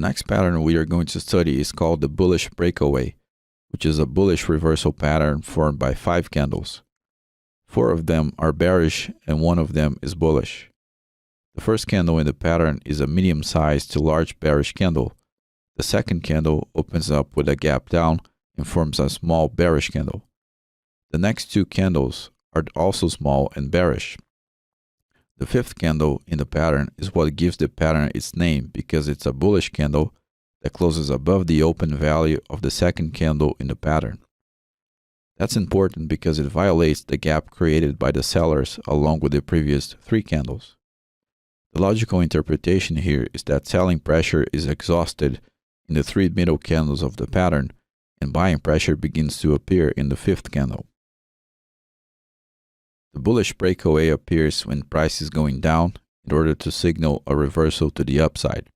next pattern we are going to study is called the bullish breakaway, which is a bullish reversal pattern formed by 5 candles. 4 of them are bearish and 1 of them is bullish. The first candle in the pattern is a medium-sized to large bearish candle. The second candle opens up with a gap down and forms a small bearish candle. The next 2 candles are also small and bearish. The fifth candle in the pattern is what gives the pattern its name because it's a bullish candle that closes above the open value of the second candle in the pattern. That's important because it violates the gap created by the sellers along with the previous 3 candles. The logical interpretation here is that selling pressure is exhausted in the 3 middle candles of the pattern and buying pressure begins to appear in the 5th candle. The bullish breakaway appears when price is going down in order to signal a reversal to the upside.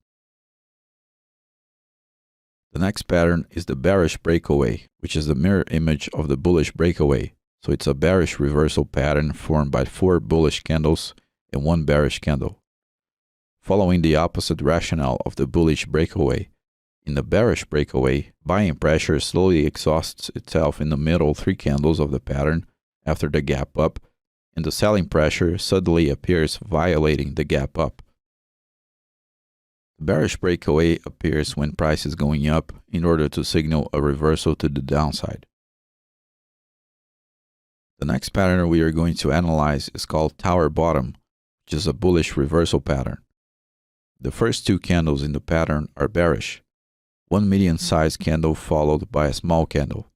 The next pattern is the bearish breakaway, which is the mirror image of the bullish breakaway. So it's a bearish reversal pattern formed by 4 bullish candles and 1 bearish candle. Following the opposite rationale of the bullish breakaway, in the bearish breakaway, buying pressure slowly exhausts itself in the middle 3 candles of the pattern after the gap up, and the selling pressure suddenly appears violating the gap up. The bearish breakaway appears when price is going up in order to signal a reversal to the downside. The next pattern we are going to analyze is called tower bottom, which is a bullish reversal pattern. The first 2 candles in the pattern are bearish, 1 medium-sized candle followed by a small candle.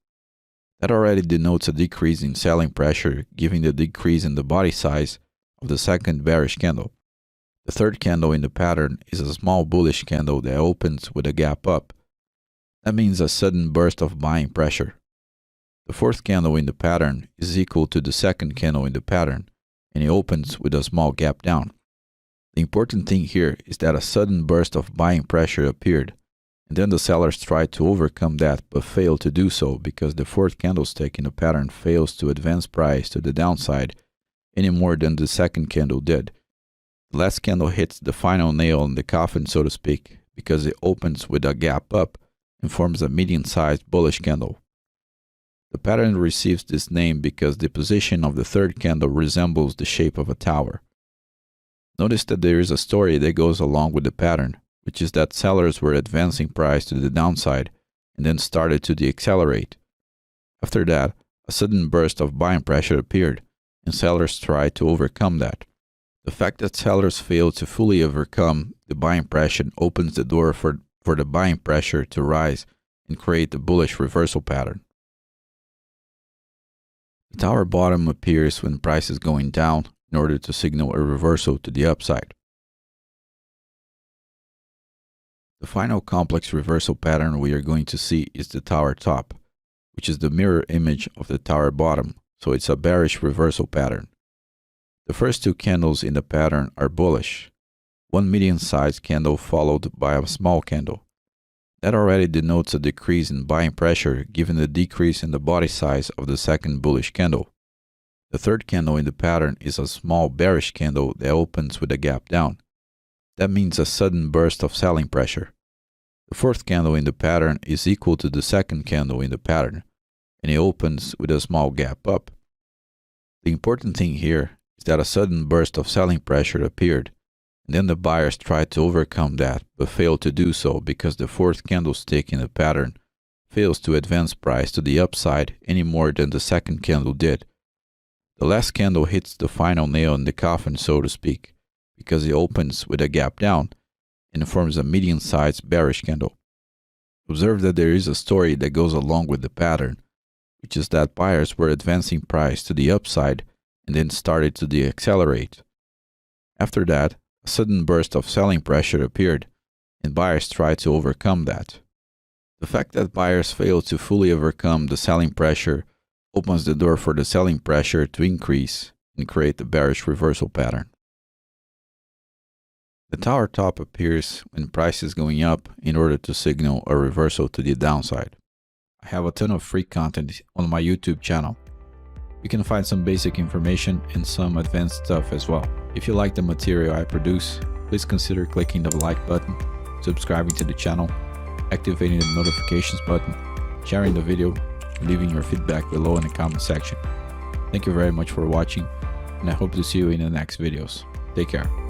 That already denotes a decrease in selling pressure, given the decrease in the body size of the second bearish candle. The third candle in the pattern is a small bullish candle that opens with a gap up. That means a sudden burst of buying pressure. The fourth candle in the pattern is equal to the second candle in the pattern, and it opens with a small gap down. The important thing here is that a sudden burst of buying pressure appeared, and then the sellers tried to overcome that but failed to do so because the fourth candlestick in the pattern fails to advance price to the downside any more than the second candle did. The last candle hits the final nail in the coffin, so to speak, because it opens with a gap up and forms a medium-sized bullish candle. The pattern receives this name because the position of the third candle resembles the shape of a tower. Notice that there is a story that goes along with the pattern, which is that sellers were advancing price to the downside and then started to deaccelerate. After that, a sudden burst of buying pressure appeared, and sellers tried to overcome that. The fact that sellers failed to fully overcome the buying pressure opens the door for the buying pressure to rise and create the bullish reversal pattern. The tower bottom appears when price is going down in order to signal a reversal to the upside. The final complex reversal pattern we are going to see is the tower top, which is the mirror image of the tower bottom, so it's a bearish reversal pattern. The first 2 candles in the pattern are bullish, 1 medium-sized candle followed by a small candle. That already denotes a decrease in buying pressure given the decrease in the body size of the second bullish candle. The third candle in the pattern is a small bearish candle that opens with a gap down. That means a sudden burst of selling pressure. The fourth candle in the pattern is equal to the second candle in the pattern, and it opens with a small gap up. The important thing here is that a sudden burst of selling pressure appeared, and then the buyers tried to overcome that but failed to do so because the fourth candlestick in the pattern fails to advance price to the upside any more than the second candle did. The last candle hits the final nail in the coffin, so to speak, because it opens with a gap down and forms a medium-sized bearish candle. Observe that there is a story that goes along with the pattern, which is that buyers were advancing price to the upside and then started to deaccelerate. After that, a sudden burst of selling pressure appeared, and buyers tried to overcome that. The fact that buyers failed to fully overcome the selling pressure opens the door for the selling pressure to increase and create the bearish reversal pattern. The tower top appears when price is going up in order to signal a reversal to the downside. I have a ton of free content on my YouTube channel. You can find some basic information and some advanced stuff as well. If you like the material I produce, please consider clicking the like button, subscribing to the channel, activating the notifications button, sharing the video, and leaving your feedback below in the comment section. Thank you very much for watching, and I hope to see you in the next videos. Take care.